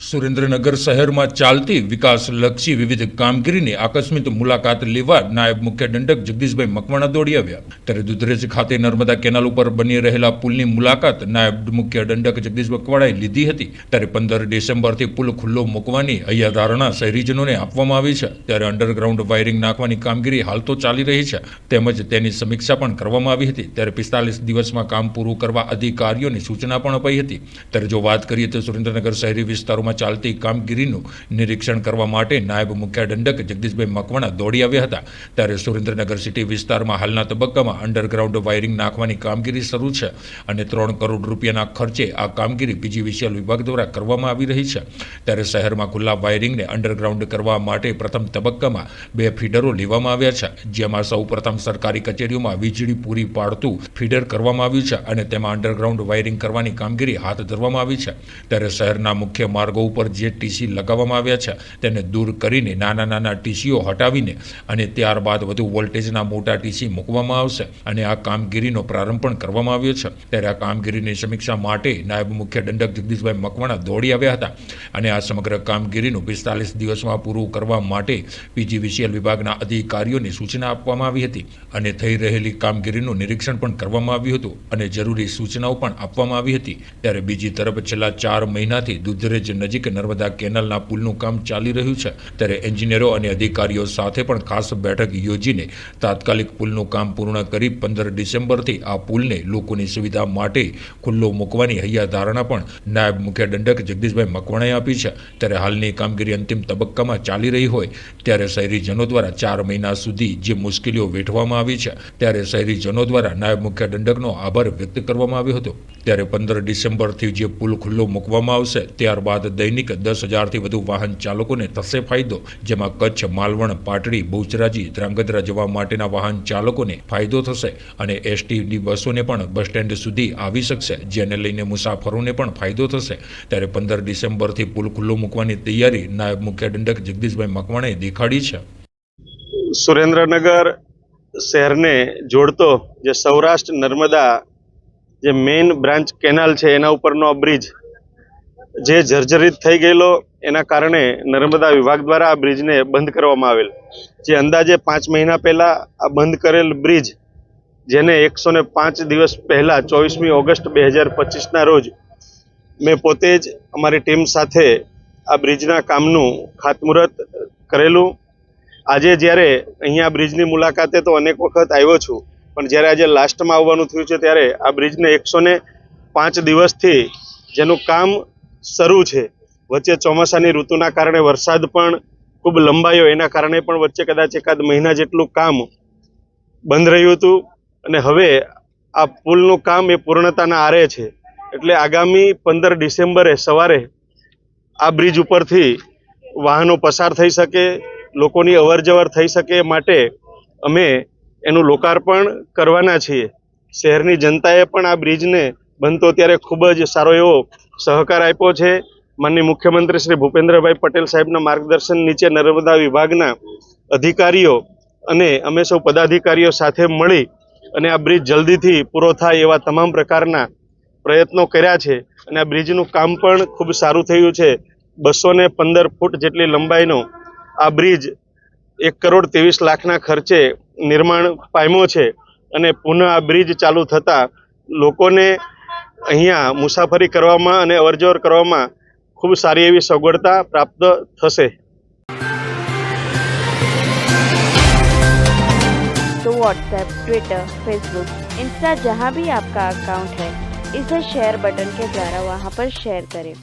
સુરેન્દ્રનગર શહેરમાં ચાલતી વિકાસલક્ષી વિવિધ કામગીરીની આકસ્મિક મુલાકાત લેવા નાયબ મુખ્ય દંડક જગદીશભાઈ મકવાણા દોડી આવ્યા. ત્યારે દુધરેજ ખાતે નર્મદા કેનાલ ઉપર બની રહેલા પુલની મુલાકાત નાયબ મુખ્ય દંડક જગદીશ મકવાણાએ લીધી હતી. ત્યારે 15 ડિસેમ્બરથી પુલ ખુલ્લો મૂકવાની હૈયાધારણા શહેરીજનોને આપવામાં આવી છે. ત્યારે અંડરગ્રાઉન્ડ વાયરિંગ નાખવાની કામગીરી હાલ તો ચાલી રહી છે, તેમજ તેની સમીક્ષા પણ કરવામાં આવી હતી. ત્યારે 45 દિવસમાં કામ પૂરું કરવા અધિકારીઓની સૂચના પણ અપાઈ હતી. ત્યારે જો વાત કરીએ તો સુરેન્દ્રનગર શહેરી વિસ્તારોમાં ચાલતી કામગીરીનું નિરીક્ષણ કરવા માટે નાયબ મુખ્ય દંડક જગદીશભાઈ મકવાણા દોડી આવ્યા હતા. ત્યારે સુરેન્દ્રનગર સિટી વિસ્તારમાં હાલના તબક્કામાં અંડરગ્રાઉન્ડ વાયરિંગ નાખવાની કામગીરી શરૂ છે અને 3 કરોડ રૂપિયાના ખર્ચે આ કામગીરી પીજીવીસીએલ વિભાગ દ્વારા કરવામાં આવી રહી છે. ત્યારે શહેરમાં ખુલ્લા વાયરિંગને અંડરગ્રાઉન્ડ કરવા માટે પ્રથમ તબક્કામાં 2 ફીડરો લેવામાં આવ્યા છે, જેમાં સૌ પ્રથમ સરકારી કચેરીઓમાં વીજળી પૂરી પાડતું ફીડર કરવામાં આવ્યું છે અને તેમાં અંડરગ્રાઉન્ડ વાયરિંગ કરવાની કામગીરી હાથ ધરવામાં આવી છે. ત્યારે શહેરના મુખ્ય માર્ગો ઉપર જે ટીસી લગાવવામાં આવ્યા છે તેને દૂર કરીને નાના ટીસીઓ હટાવીને અને ત્યારબાદ વધુ વોલ્ટેજના મોટા ટીસી મૂકવામાં આવશે અને આ કામગીરીનો પ્રારંભ પણ કરવામાં આવ્યો છે. ત્યારે આ કામગીરીની સમીક્ષા માટે નાયબ મુખ્ય દંડક જગદીશભાઈ મકવાણા દોડી આવ્યા હતા અને આ સમગ્ર કામગીરીનું 45 દિવસમાં પૂરું કરવા માટે પીજીવીસીએલ વિભાગના અધિકારીઓને સૂચના આપવામાં આવી હતી અને થઈ રહેલી કામગીરીનું નિરીક્ષણ પણ કરવામાં આવ્યું હતું અને જરૂરી સૂચનાઓ પણ આપવામાં આવી હતી. ત્યારે બીજી તરફ છેલ્લા 4 મહિનાથી દુધરેજ નજીક નર્મદા કેનાલના પુલનું કામ ચાલી રહ્યું છે. ત્યારે એન્જિનિયરો અને અધિકારીઓ સાથે પણ ખાસ બેઠક યોજીને તાત્કાલિક પુલનું કામ પૂર્ણ કરી 15 ડિસેમ્બરથી આ પુલને લોકોની સુવિધા માટે ખુલ્લો મૂકવાની હૈયાધારણા પણ નાયબ મુખ્ય દંડક જગદીશભાઈ મકવાણાએ આપી છે. ત્યારે હાલની કામગીરી અંતિમ તબક્કામાં ચાલી રહી હોય ત્યારે શહેરીજનો દ્વારા 4 મહિના સુધી જે મુશ્કેલીઓ વેઠવામાં આવી છે ત્યારે શહેરીજનો દ્વારા નાયબ મુખ્ય દંડકનો આભાર વ્યક્ત કરવામાં આવ્યો હતો. ત્યારે 15 ડિસેમ્બરથી જે પુલ ખુલ્લો મૂકવામાં આવશે ત્યારબાદ દૈનિક 10,000થી વધુ વાહન ચાલકોને થશે ફાયદો, જેમાં કચ્છ, માલવણ, પાટડી, બહુચરાજી, ધ્રાંગધ્રા જવા માટેના વાહન ચાલકોને ફાયદો થશે અને એસટીની બસોને પણ બસ સ્ટેન્ડ સુધી આવી શકશે, જેને લઈને મુસાફરોને પણ ફાયદો થશે. ત્યારે 15 ડિસેમ્બરથી પુલ ખુલ્લો મૂકવાની તૈયારી નાયબ મુખ્ય દંડક જગદીશભાઈ મકવાણાએ દેખાડી છે. સુરેન્દ્રનગર શહેરને જોડતો જે સૌરાષ્ટ્ર નર્મદા જે મેઇન બ્રાન્ચ કેનાલ છે એના ઉપરનો આ બ્રિજ જે જર્જરિત થઈ ગયેલો, એના કારણે નર્મદા વિભાગ દ્વારા આ બ્રિજને બંધ કરવામાં આવેલ. જે અંદાજે 5 મહિના પહેલા આ બંધ કરેલ બ્રિજ, જેને 105 દિવસ પહેલા 24મી ઓગસ્ટ 2025ના રોજ મેં પોતે જ અમારી ટીમ સાથે આ બ્રિજના કામનું ખાતમુહૂર્ત કરેલું. આજે જ્યારે અહીંયા બ્રિજની મુલાકાતે તો અનેક વખત આવ્યો છું, પણ જ્યારે આજે લાસ્ટમાં આવવાનું થયું છે ત્યારે આ બ્રિજને 105 દિવસથી જેનું કામ શરૂ છે, વચ્ચે ચોમાસાની ઋતુના કારણે વરસાદ પણ ખૂબ લંબાયો, એના કારણે પણ વચ્ચે કદાચ એકાદ મહિના જેટલું કામ બંધ રહ્યું હતું અને હવે આ પુલનું કામ એ પૂર્ણતાના આરે છે. એટલે આગામી 15 ડિસેમ્બરે સવારે આ બ્રિજ ઉપરથી વાહનો પસાર થઈ શકે, લોકોની અવરજવર થઈ શકે માટે અમે એનું લોકાર્પણ કરવાના છીએ. શહેરની જનતાએ પણ આ બ્રિજને બનતો ત્યારે ખૂબ જ સારો એવો સહકાર આપ્યો છે. માનનીય મુખ્યમંત્રી શ્રી ભૂપેન્દ્રભાઈ પટેલ સાહેબના માર્ગદર્શન નીચે નર્મદા વિભાગના અધિકારીઓ અને અમે સૌ પદાધિકારીઓ સાથે મળી અને આ બ્રિજ જલ્દીથી પૂરો થાય એવા તમામ પ્રકારના પ્રયત્નો કર્યા છે અને આ બ્રિજનું કામ પણ ખૂબ સારું થયું છે. 215 ફૂટ જેટલી લંબાઈનો આ બ્રિજ 1,23,00,000ના ખર્ચે નિર્માણ પામ્યો છે અને પુનઃ આ બ્રિજ ચાલુ થતાં લોકોને અહીંયા મુસાફરી કરવામાં અને અવરજવર કરવામાં ખૂબ સારી એવી સગવડતા પ્રાપ્ત થશે. तो व्हाट्सएप, ट्विटर, फेसबुक, इंस्टा जहाँ भी आपका अकाउंट है, इसे शेयर बटन के द्वारा वहाँ पर शेयर करें.